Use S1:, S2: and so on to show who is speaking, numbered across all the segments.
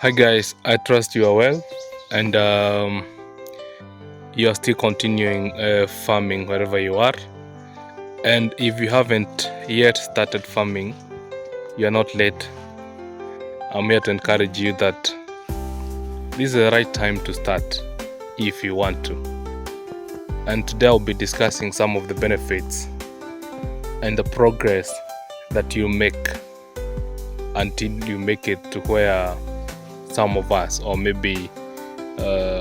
S1: Hi guys, I trust you are well and you are still continuing farming wherever you are. And if you haven't yet started farming, you are not late. I'm here to encourage you that this is the right time to start if you want to. And today I'll be discussing some of the benefits and the progress that you make until you make it to where some of us, or maybe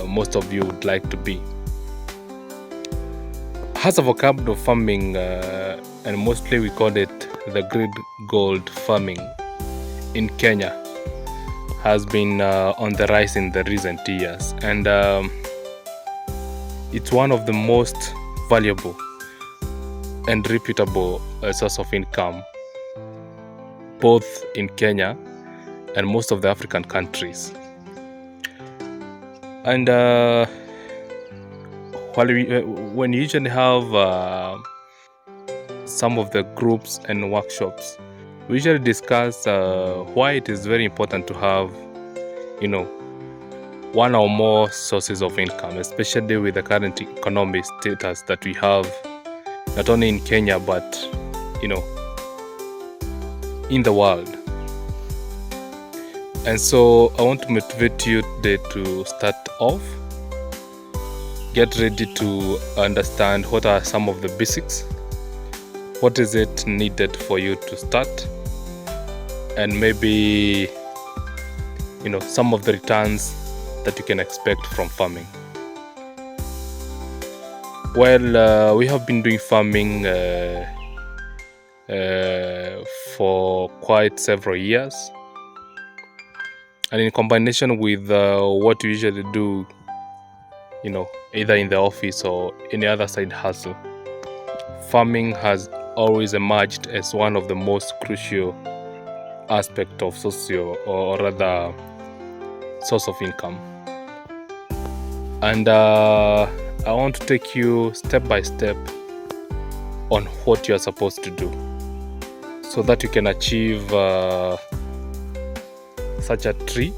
S1: most of you, would like to be. As avocado farming, and mostly we call it the grid gold farming in Kenya, has been on the rise in the recent years, and it's one of the most valuable and reputable source of income both in Kenya and most of the African countries. And when you usually have some of the groups and workshops, we usually discuss why it is very important to have, one or more sources of income, especially with the current economic status that we have, not only in Kenya but in the world. And so I want to motivate you today to start off. Get ready to understand what are some of the basics, what is it needed for you to start, and maybe some of the returns that you can expect from farming. Well, we have been doing farming for quite several years, and in combination with what we usually do, either in the office or any other side hustle, farming has always emerged as one of the most crucial aspect of source of income. And I want to take you step by step on what you are supposed to do so that you can achieve such a tree,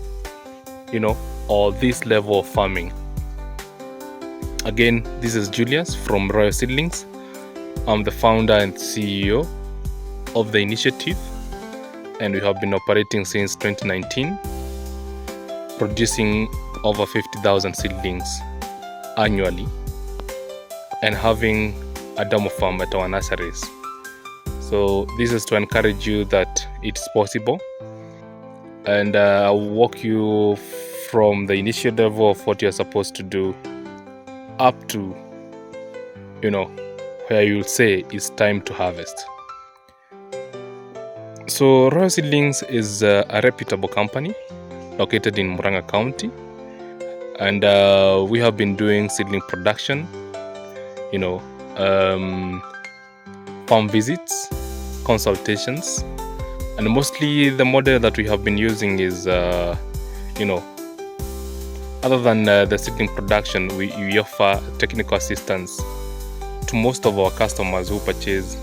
S1: or this level of farming. Again, this is Julius from Royal Seedlings. I'm the founder and CEO of the initiative, and we have been operating since 2019, producing over 50,000 seedlings annually and having a demo farm at our nurseries. So this is to encourage you that it's possible, and I'll walk you from the initial level of what you're supposed to do up to where you'll say it's time to harvest. So Royal Seedlings is a reputable company located in Murang'a County, and we have been doing seedling production, farm visits, consultations, and mostly the model that we have been using is other than the seedling production, we offer technical assistance to most of our customers who purchase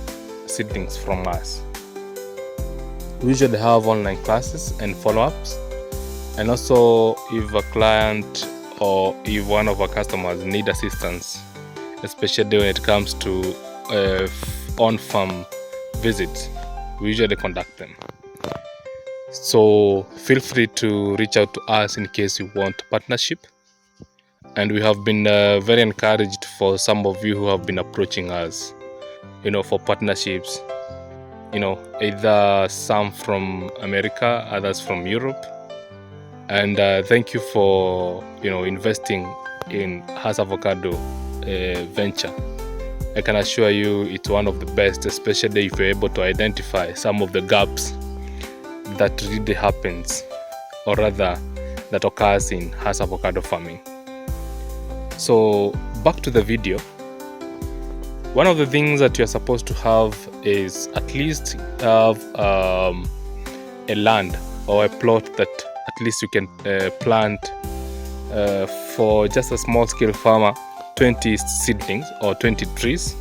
S1: seedlings from us. We usually have online classes and follow-ups, and also if a client or if one of our customers need assistance, especially when it comes to on-farm visits, we usually conduct them. So feel free to reach out to us in case you want partnership. And we have been very encouraged for some of you who have been approaching us, for partnerships, either some from America, others from Europe. And thank you for, investing in Avocado venture. I can assure you it's one of the best, especially if you're able to identify some of the gaps that really happens, or rather that occurs in avocado farming. So back to the video. One of the things that you're supposed to have is at least have a land or a plot that at least you can plant for just a small scale farmer 20 seedlings or 20 trees.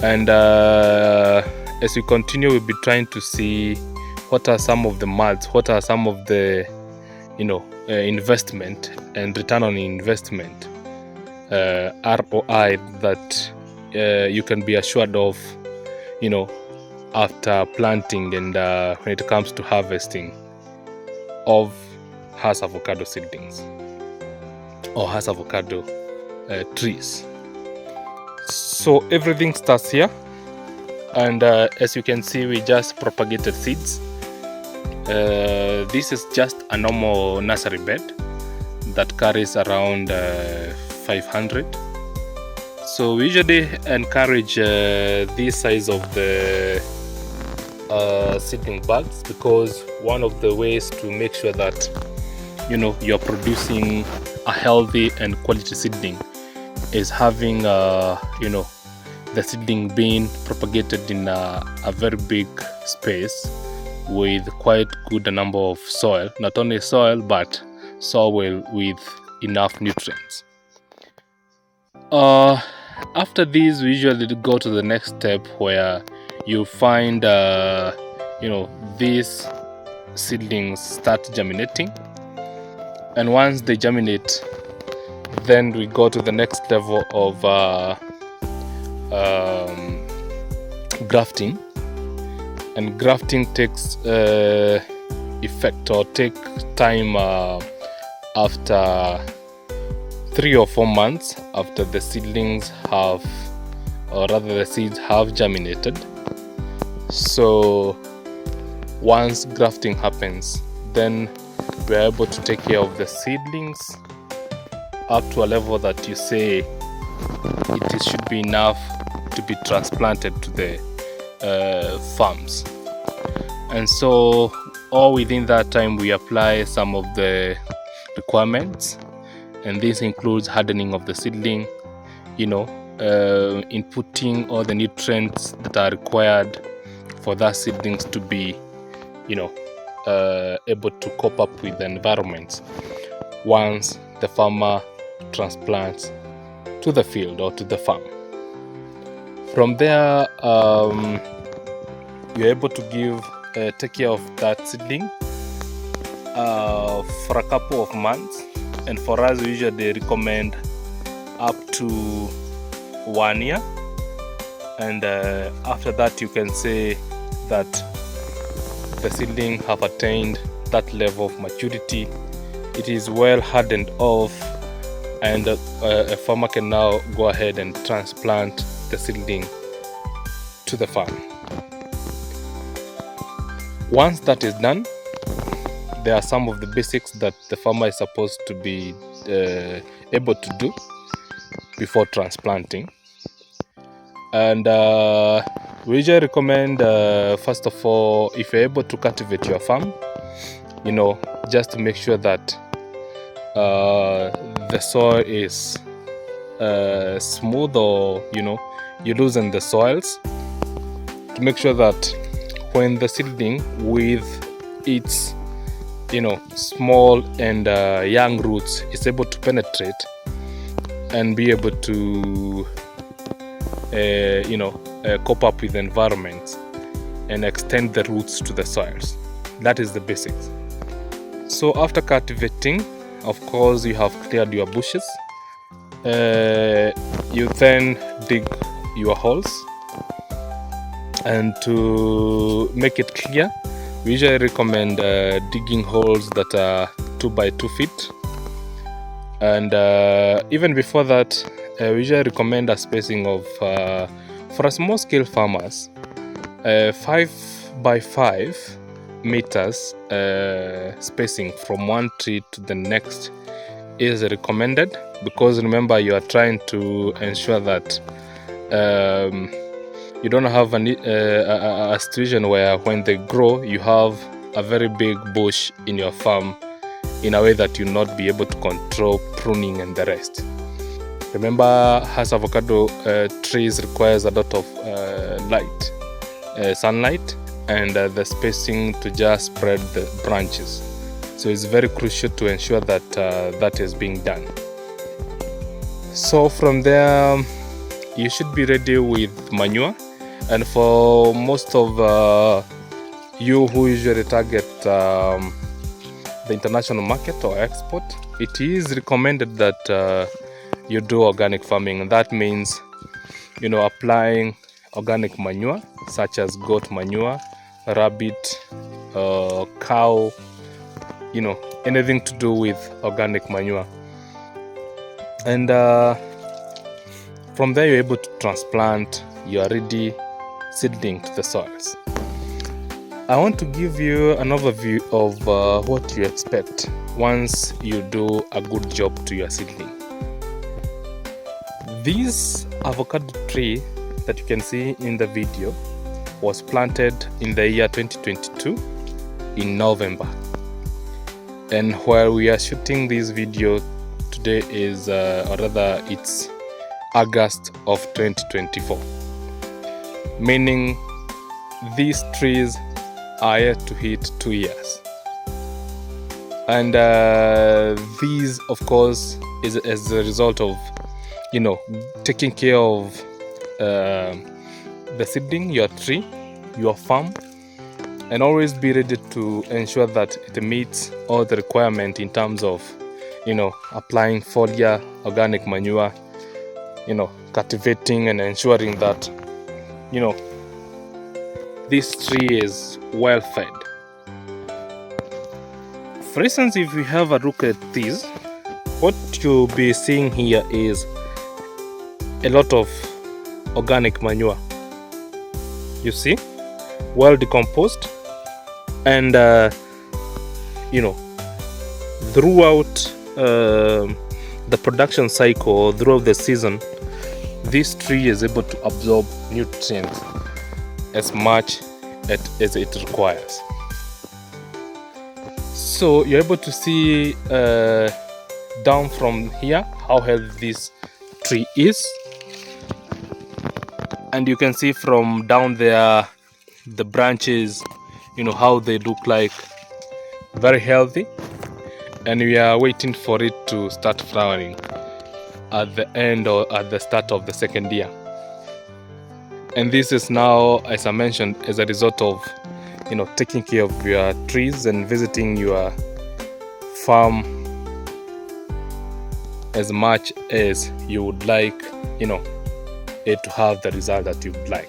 S1: And as we continue, we'll be trying to see what are some of the mods, what are some of the investment and return on investment, ROI, that you can be assured of, after planting and when it comes to harvesting of Hass avocado seedlings or Hass avocado trees. So everything starts here, and as you can see, we just propagated seeds. This is just a normal nursery bed that carries around 500. So we usually encourage this size of the seedling bags, because one of the ways to make sure that you're producing a healthy and quality seedling is having the seedling being propagated in a very big space with quite good number of soil, not only soil but soil with enough nutrients. After this, we usually go to the next step, where you find these seedlings start germinating, and once they germinate, then we go to the next level of grafting. And grafting takes effect or take time after 3 or 4 months after the seedlings have, or rather the seeds have germinated. So once grafting happens, then we are able to take care of the seedlings up to a level that you say it should be enough to be transplanted to the farms. And so all within that time, we apply some of the requirements, and this includes hardening of the seedling, inputting all the nutrients that are required for that seedlings to be able to cope up with the environment once the farmer transplants to the field or to the farm. From there, you're able to take care of that seedling for a couple of months, and for us, we usually recommend up to 1 year. And after that, you can say that the seedling have attained that level of maturity. It is well hardened off, and a farmer can now go ahead and transplant the seedling to the farm. Once that is done, there are some of the basics that the farmer is supposed to be able to do before transplanting. And we usually recommend, first of all, if you're able to cultivate your farm, just to make sure that the soil is smooth, or you loosen the soils, to make sure that when the seedling with its small and young roots is able to penetrate and be able to cope up with the environment and extend the roots to the soils. That is the basics. So after cultivating, of course, you have cleared your bushes. You then dig your holes, and to make it clear, we usually recommend digging holes that are 2 by 2 feet. And even before that, we usually recommend a spacing of, for a small scale farmers, 5 by 5 meters spacing from one tree to the next is recommended, because remember, you are trying to ensure that you don't have a situation where when they grow, you have a very big bush in your farm, in a way that you'll not be able to control pruning and the rest. Remember, Hass avocado trees requires a lot of sunlight, and the spacing to just spread the branches. So it's very crucial to ensure that that is being done. So from there, you should be ready with manure. And for most of you who usually target the international market or export, it is recommended that you do organic farming. And that means, applying organic manure such as goat manure, rabbit, cow, anything to do with organic manure. And from there you're able to transplant your ready seedling to the soils. I want to give you an overview of what you expect once you do a good job to your seedling. This avocado tree that you can see in the video was planted in the year 2022 in November. And while we are shooting this video, today is, or rather it's August of 2024. Meaning these trees are yet to hit 2 years. And these, of course, is as a result of, taking care of the seedling, your tree, your farm, and always be ready to ensure that it meets all the requirement in terms of, applying foliar, organic manure, cultivating and ensuring that, this tree is well fed. For instance, if we have a look at this, what you'll be seeing here is a lot of organic manure. You see, well decomposed, and throughout the production cycle, throughout the season, this tree is able to absorb nutrients as much as it requires. So you're able to see down from here how healthy this tree is, and you can see from down there the branches, how they look like, very healthy. And we are waiting for it to start flowering at the end or at the start of the second year. And this is now, as I mentioned, as a result of taking care of your trees and visiting your farm as much as you would like it to have the result that you would like.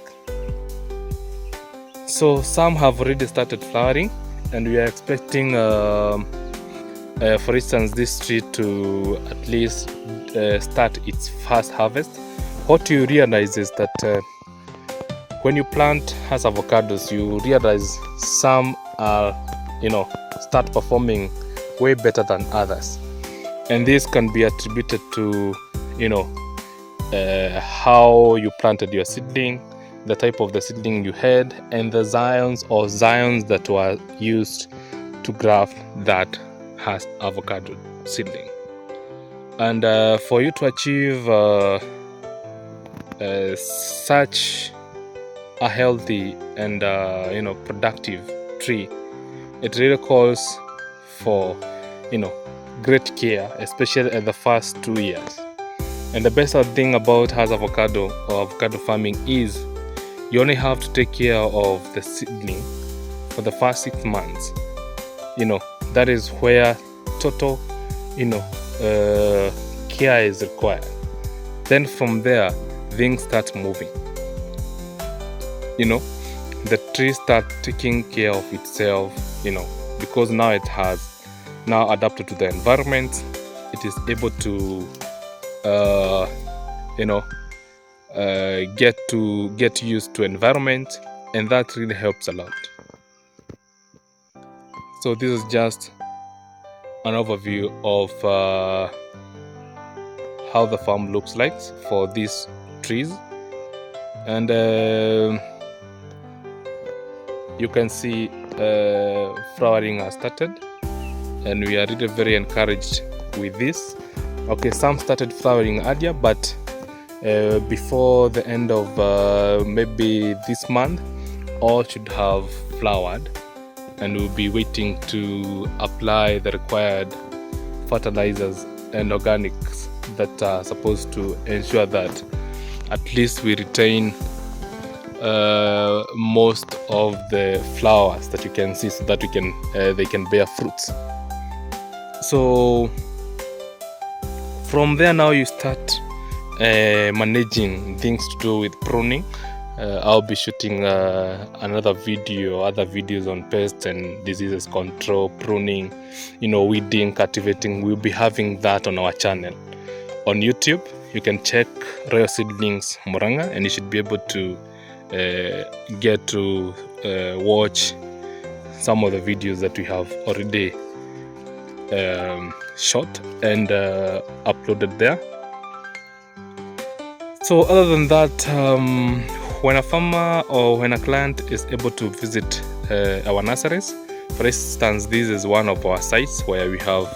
S1: So some have already started flowering, and we are expecting for instance this tree to at least start its first harvest. What you realize is that when you plant as avocados, you realize some are start performing way better than others, and this can be attributed to how you planted your seedling, the type of the seedling you had, and the zyons that were used to graft that has avocado seedling. And for you to achieve such a healthy and productive tree, it really calls for great care, especially at the first 2 years. And the best thing about avocado or avocado farming is you only have to take care of the seedling for the first 6 months. That is where total care is required. Then from there things start moving. The tree start taking care of itself, because now it has adapted to the environment. It is able to get used to environment, and that really helps a lot. So this is just an overview of how the farm looks like for these trees. And you can see flowering has started, and we are really very encouraged with this. Okay, some started flowering earlier, but before the end of maybe this month, all should have flowered, and we'll be waiting to apply the required fertilizers and organics that are supposed to ensure that at least we retain most of the flowers that you can see, so that they can bear fruits. So from there now you start managing things to do with pruning. I'll be shooting other videos on pests and diseases control, pruning, weeding, cultivating. We'll be having that on our channel. On YouTube, you can check Royal Seedlings Murang'a, and you should be able to get to watch some of the videos that we have already shot and uploaded there. So other than that, when a farmer or when a client is able to visit our nurseries, for instance, this is one of our sites where we have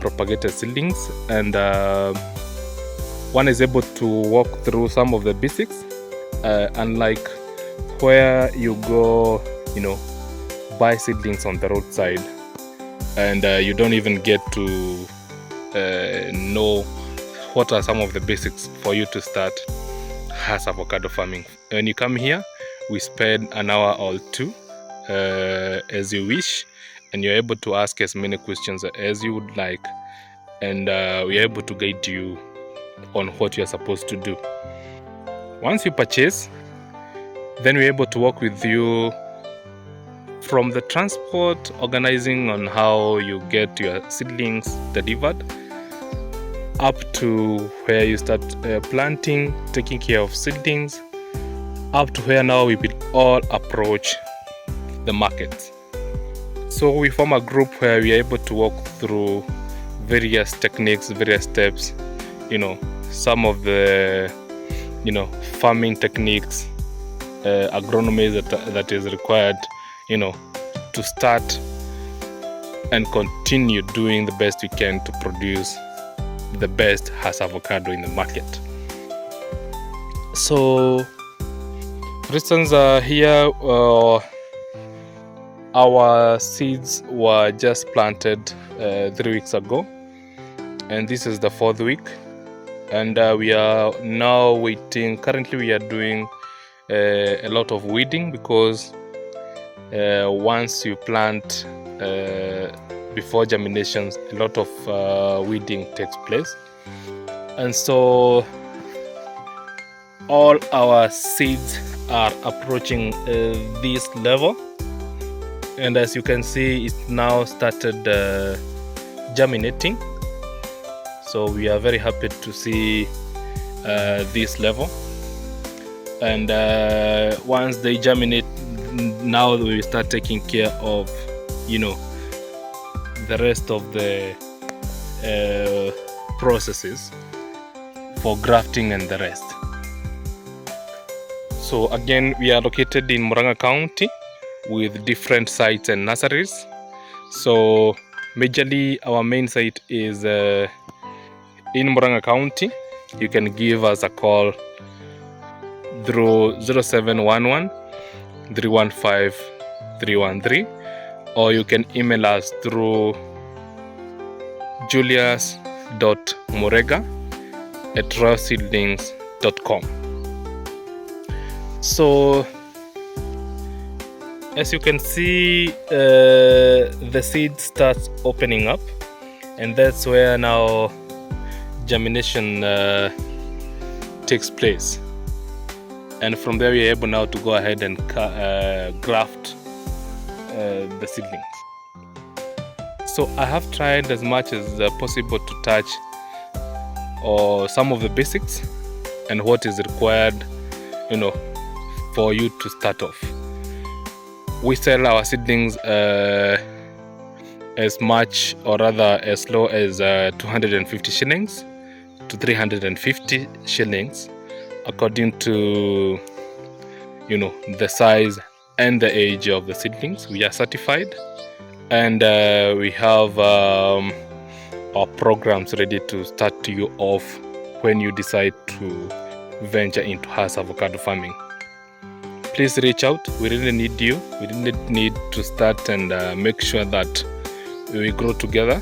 S1: propagated seedlings, and one is able to walk through some of the basics, unlike where you go, buy seedlings on the roadside, and you don't even get to know what are some of the basics for you to start Hass avocado farming. When you come here, we spend an hour or two as you wish, and you're able to ask as many questions as you would like, and we're able to guide you on what you're supposed to do. Once you purchase, then we're able to work with you from the transport, organizing on how you get your seedlings delivered, up to where you start planting, taking care of seedlings, up to where now we will all approach the market. So we form a group where we are able to walk through various techniques, various steps, some of the farming techniques, agronomy that is required, to start and continue doing the best we can to produce the best Hass avocado in the market. So for instance, here our seeds were just planted 3 weeks ago, and this is the 4th week, and we are now waiting. Currently we are doing a lot of weeding, because once you plant before germinations, a lot of weeding takes place, and so all our seeds are approaching this level, and as you can see, it's now started germinating. So we are very happy to see this level, and once they germinate, now we start taking care of the rest of the processes for grafting and the rest. So again, we are located in Murang'a County with different sites and nurseries. So majorly our main site is in Murang'a County. You can give us a call through 0711 315 313, or you can email us through julius.murega@rawseedlings.com. So as you can see, the seed starts opening up, and that's where now germination takes place, and from there we are able now to go ahead and graft the seedlings. So I have tried as much as possible to touch some of the basics and what is required, for you to start off. We sell our seedlings as much, or rather as low as 250 shillings to 350 shillings, according to the size and the age of the seedlings. We are certified, and we have our programs ready to start you off when you decide to venture into Hass avocado farming. Please reach out. We really need you. We really need to start and make sure that we grow together.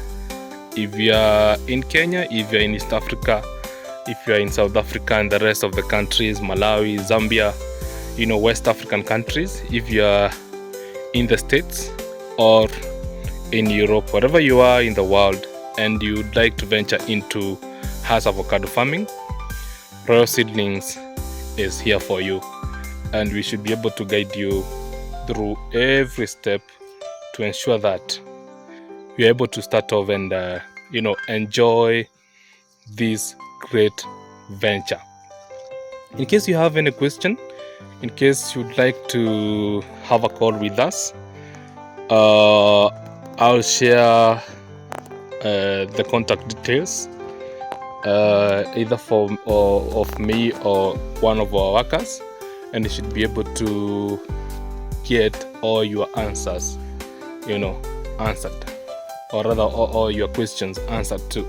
S1: If you are in Kenya, if you are in East Africa, if you are in South Africa and the rest of the countries, Malawi, Zambia, West African countries, if you are in the States or in Europe, wherever you are in the world, and you'd like to venture into avocado farming, Royal Seedlings is here for you, and we should be able to guide you through every step to ensure that you're able to start off and enjoy this great venture. In case you have any question, in case you'd like to have a call with us, I'll share the contact details either of me or one of our workers, and you should be able to get all your answers answered, or rather all your questions answered too.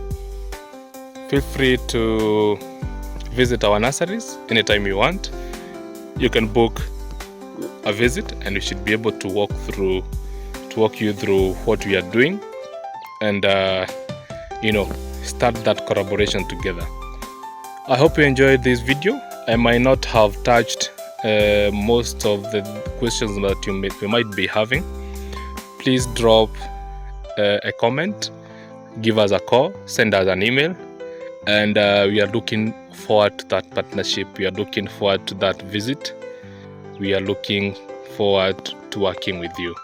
S1: Feel free to visit our nurseries anytime you want. You can book a visit, and we should be able to walk you through what we are doing, and start that collaboration together. I hope you enjoyed this video. I might not have touched most of the questions that you might be having. Please drop a comment, give us a call, send us an email, and we are looking forward to that partnership. We are looking forward to that visit. We are looking forward to working with you.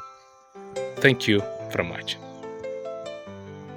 S1: Thank you very much.